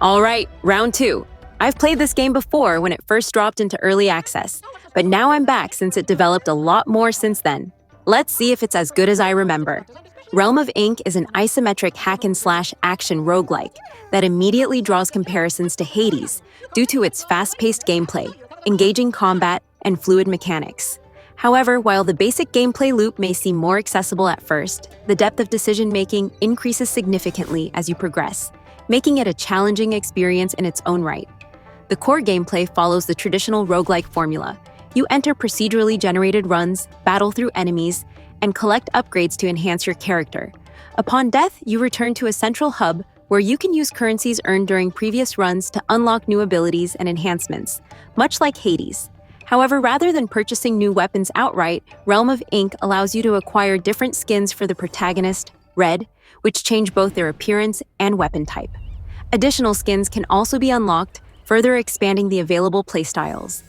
All right, round two. I've played this game before when it first dropped into early access, but now I'm back since it developed a lot more since then. Let's see if it's as good as I remember. Realm of Ink is an isometric hack-and-slash action roguelike that immediately draws comparisons to Hades due to its fast-paced gameplay, engaging combat, and fluid mechanics. However, while the basic gameplay loop may seem more accessible at first, the depth of decision-making increases significantly as you progress, making it a challenging experience in its own right. The core gameplay follows the traditional roguelike formula. You enter procedurally generated runs, battle through enemies, and collect upgrades to enhance your character. Upon death, you return to a central hub where you can use currencies earned during previous runs to unlock new abilities and enhancements, much like Hades. However, rather than purchasing new weapons outright, Realm of Ink allows you to acquire different skins for the protagonist, Red, which change both their appearance and weapon type. Additional skins can also be unlocked, further expanding the available playstyles.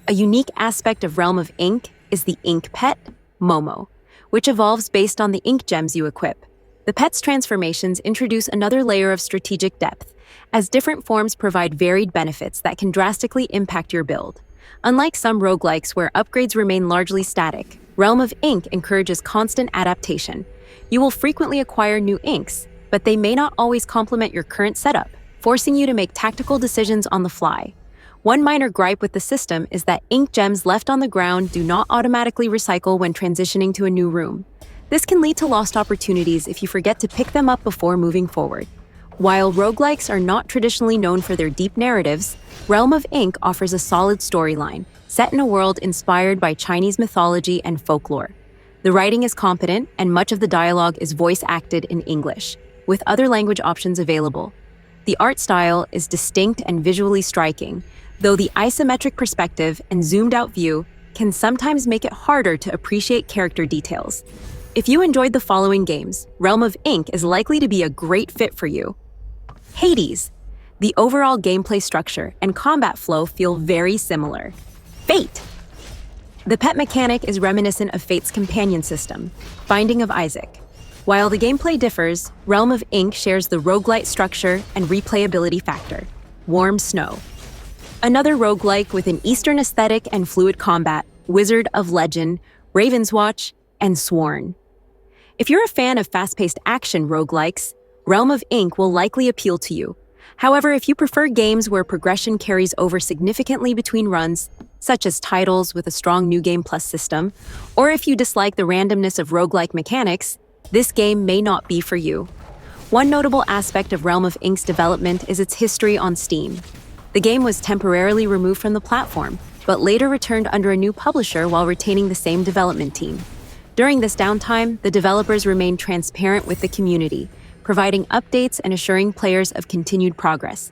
A unique aspect of Realm of Ink is the Ink pet, Momo, which evolves based on the ink gems you equip. The pet's transformations introduce another layer of strategic depth, as different forms provide varied benefits that can drastically impact your build. Unlike some roguelikes where upgrades remain largely static, Realm of Ink encourages constant adaptation. You will frequently acquire new inks, but they may not always complement your current setup, forcing you to make tactical decisions on the fly. One minor gripe with the system is that ink gems left on the ground do not automatically recycle when transitioning to a new room. This can lead to lost opportunities if you forget to pick them up before moving forward. While roguelikes are not traditionally known for their deep narratives, Realm of Ink offers a solid storyline, set in a world inspired by Chinese mythology and folklore. The writing is competent, and much of the dialogue is voice-acted in English, with other language options available. The art style is distinct and visually striking, though the isometric perspective and zoomed-out view can sometimes make it harder to appreciate character details. If you enjoyed the following games, Realm of Ink is likely to be a great fit for you. Hades. The overall gameplay structure and combat flow feel very similar. Fate. The pet mechanic is reminiscent of Fate's companion system, Binding of Isaac. While the gameplay differs, Realm of Ink shares the roguelite structure and replayability factor, Warm Snow. Another roguelike with an Eastern aesthetic and fluid combat, Wizard of Legend, Raven's Watch, and Sworn. If you're a fan of fast-paced action roguelikes, Realm of Ink will likely appeal to you. However, if you prefer games where progression carries over significantly between runs, such as titles with a strong New Game Plus system, or if you dislike the randomness of roguelike mechanics, this game may not be for you. One notable aspect of Realm of Ink's development is its history on Steam. The game was temporarily removed from the platform, but later returned under a new publisher while retaining the same development team. During this downtime, the developers remained transparent with the community, providing updates and assuring players of continued progress.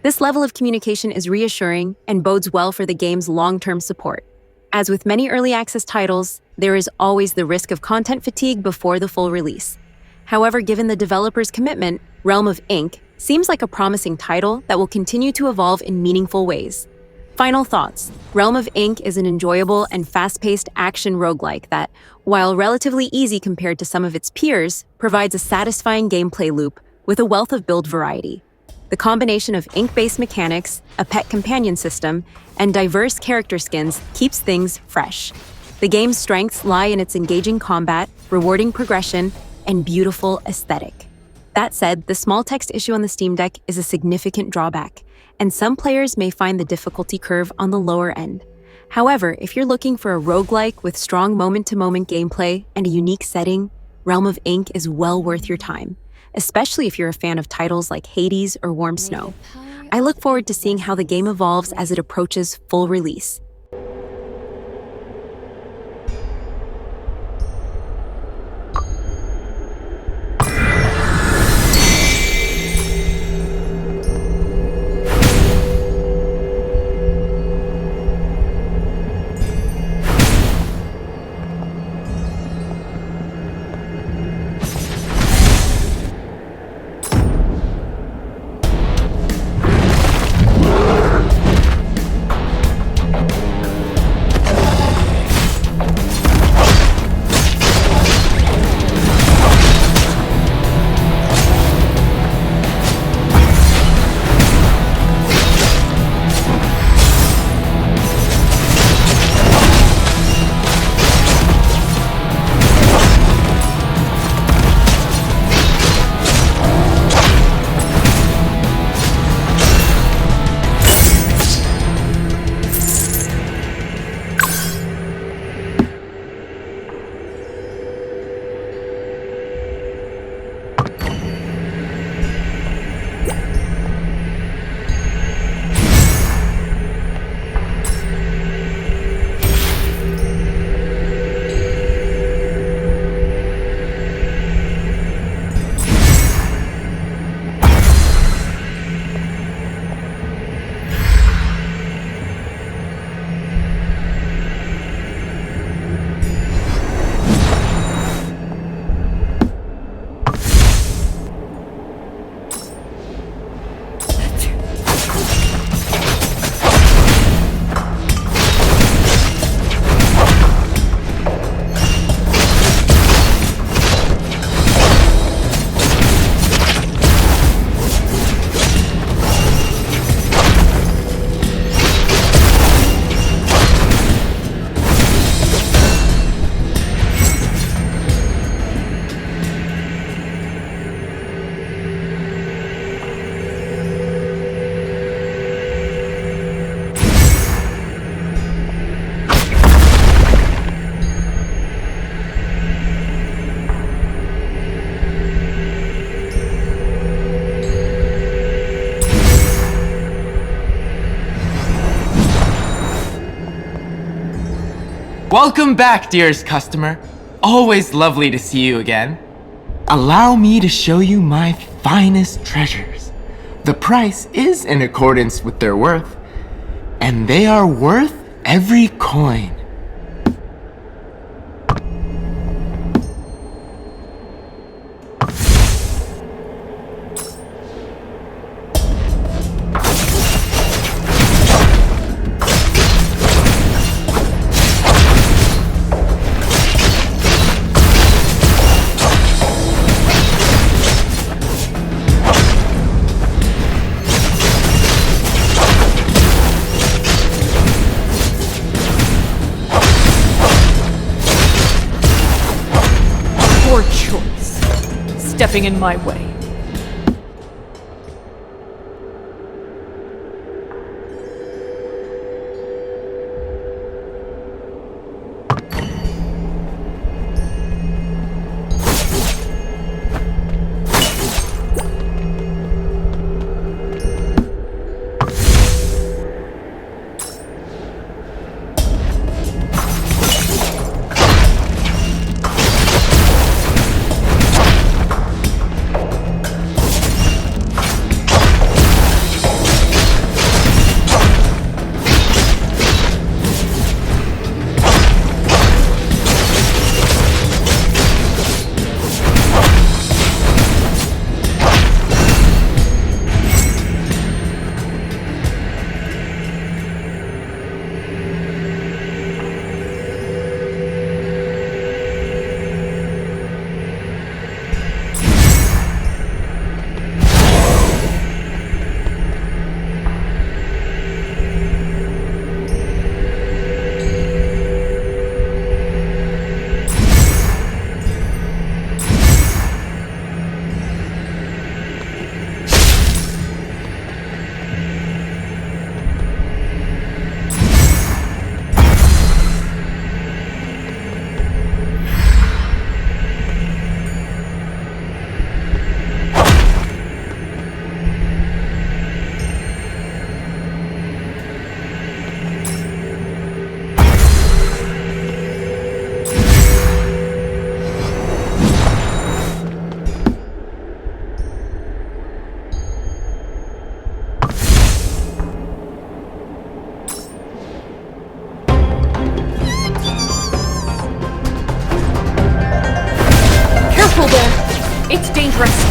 This level of communication is reassuring and bodes well for the game's long-term support. As with many early access titles, there is always the risk of content fatigue before the full release. However, given the developer's commitment, Realm of Ink seems like a promising title that will continue to evolve in meaningful ways. Final thoughts. Realm of Ink is an enjoyable and fast-paced action roguelike that, while relatively easy compared to some of its peers, provides a satisfying gameplay loop with a wealth of build variety. The combination of ink-based mechanics, a pet companion system, and diverse character skins keeps things fresh. The game's strengths lie in its engaging combat, rewarding progression, and beautiful aesthetic. That said, the small text issue on the Steam Deck is a significant drawback, and some players may find the difficulty curve on the lower end. However, if you're looking for a roguelike with strong moment-to-moment gameplay and a unique setting, Realm of Ink is well worth your time, especially if you're a fan of titles like Hades or Warm Snow. I look forward to seeing how the game evolves as it approaches full release. Welcome back, dearest customer. Always lovely to see you again. Allow me to show you my finest treasures. The price is in accordance with their worth, and they are worth every coin. Poor choice. Stepping in my way. Careful there! It's dangerous!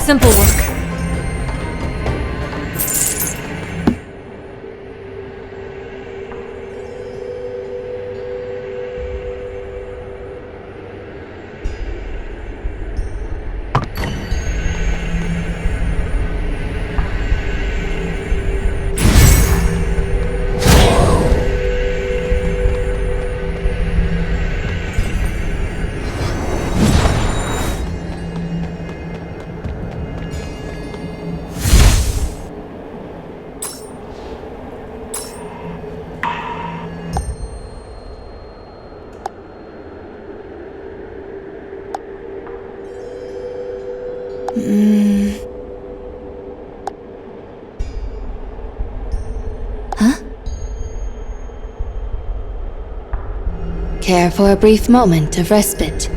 Simple work. Huh? Care for a brief moment of respite?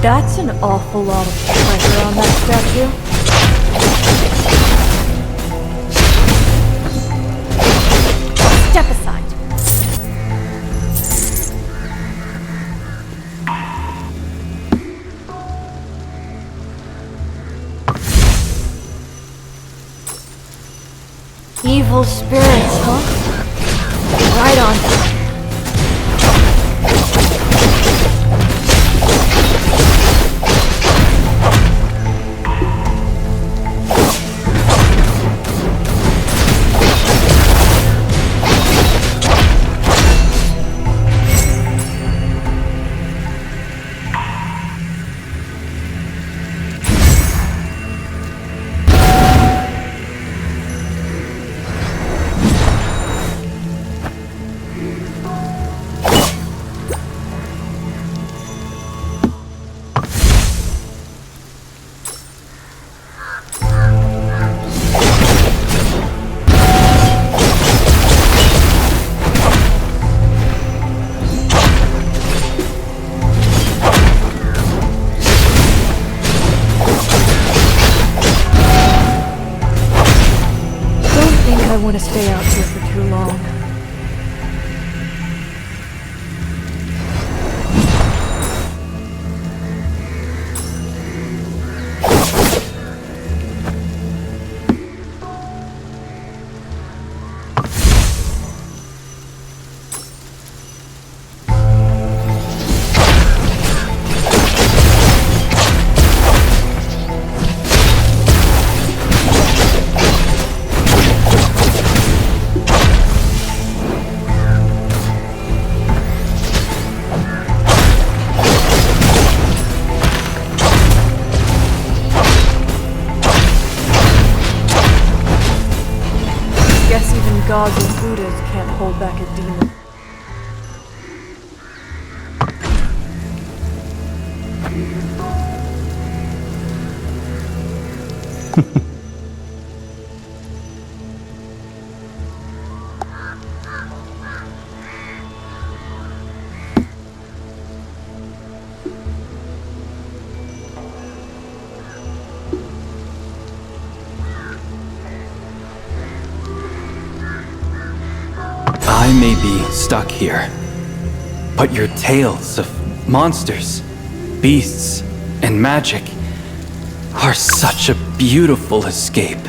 That's an awful lot of pressure on that statue. Step aside. Evil spirits, huh? Right on time. I want to stay out here for too long. Guess even gods and Buddhas can't hold back a demon. I may be stuck here, but your tales of monsters, beasts, and magic are such a beautiful escape.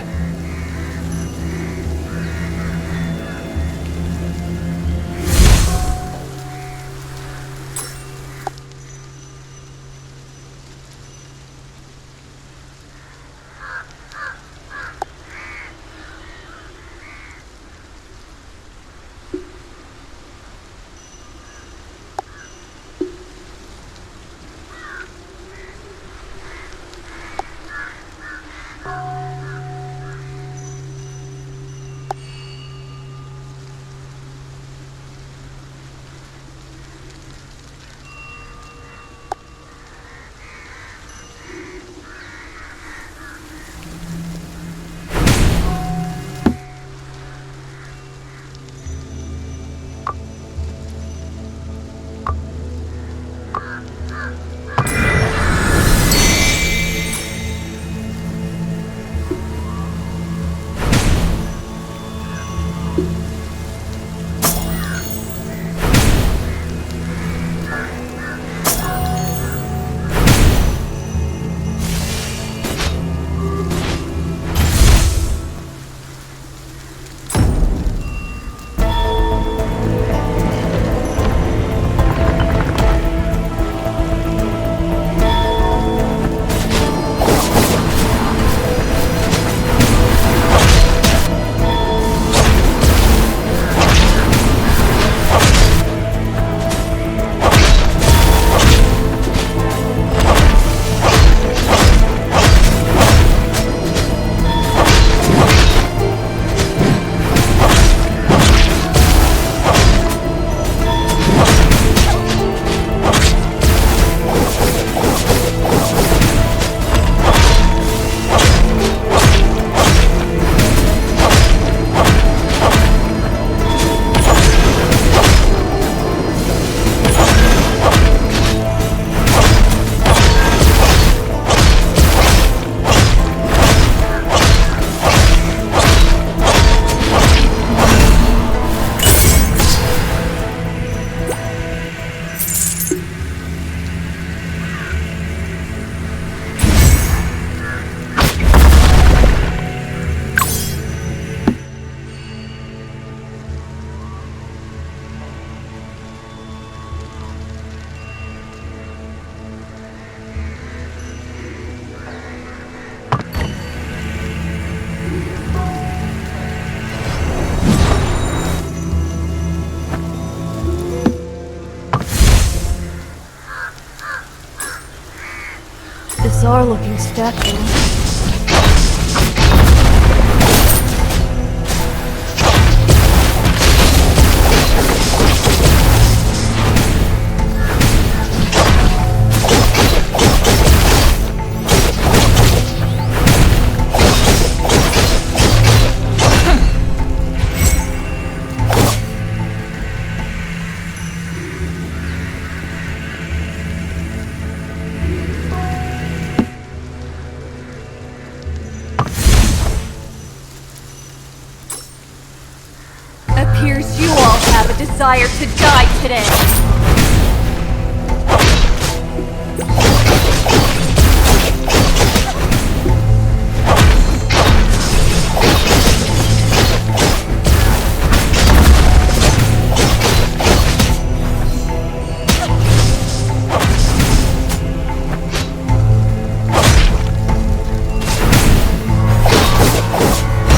bizarre looking statue. Appears you all have a desire to die today.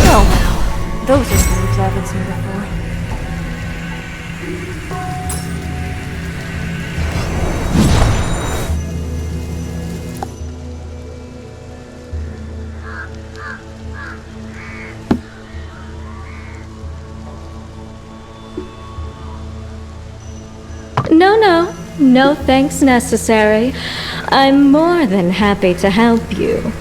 Well now, those are moves I haven't seen before. No thanks necessary. I'm more than happy to help you.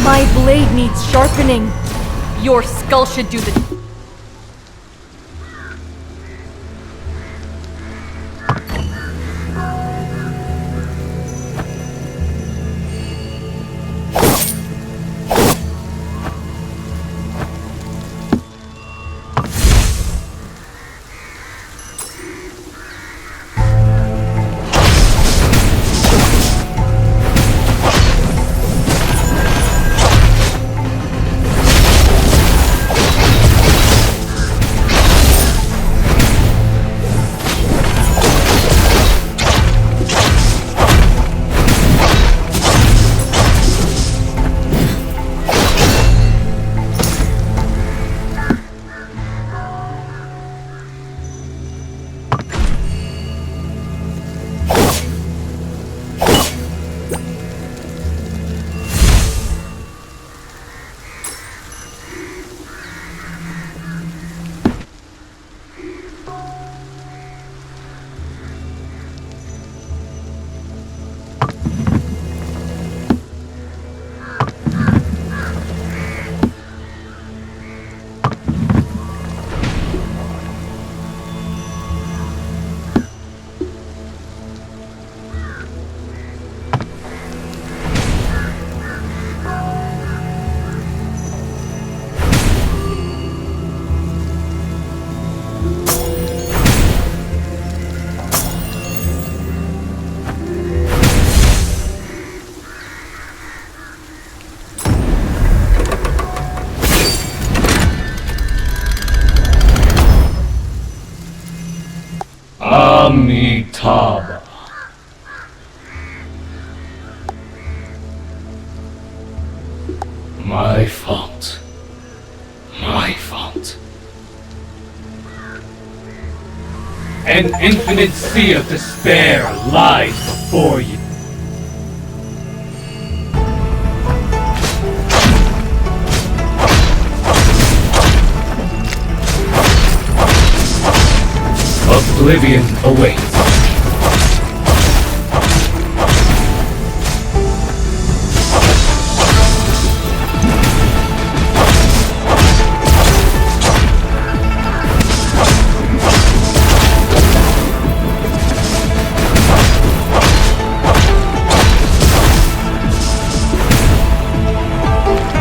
My blade needs sharpening. Your skull should do the... Amitabha. My fault. My fault. An infinite sea of despair lies before you. Oblivion awaits.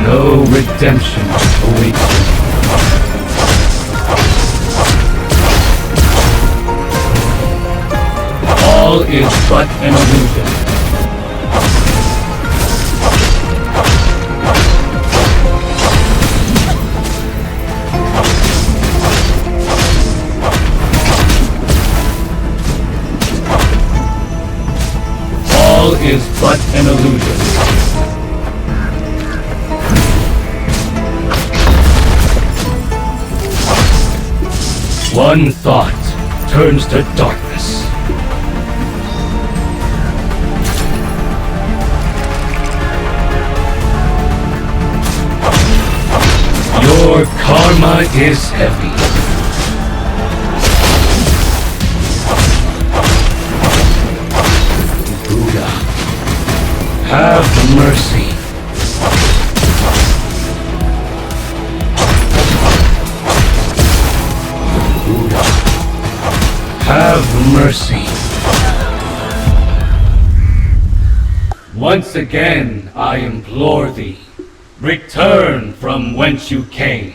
No redemption awaits you. All is but an illusion. is but an illusion. One thought turns to darkness. Your karma is heavy. Buddha, have mercy. Buddha, have mercy. Once again, I implore thee, return from whence you came.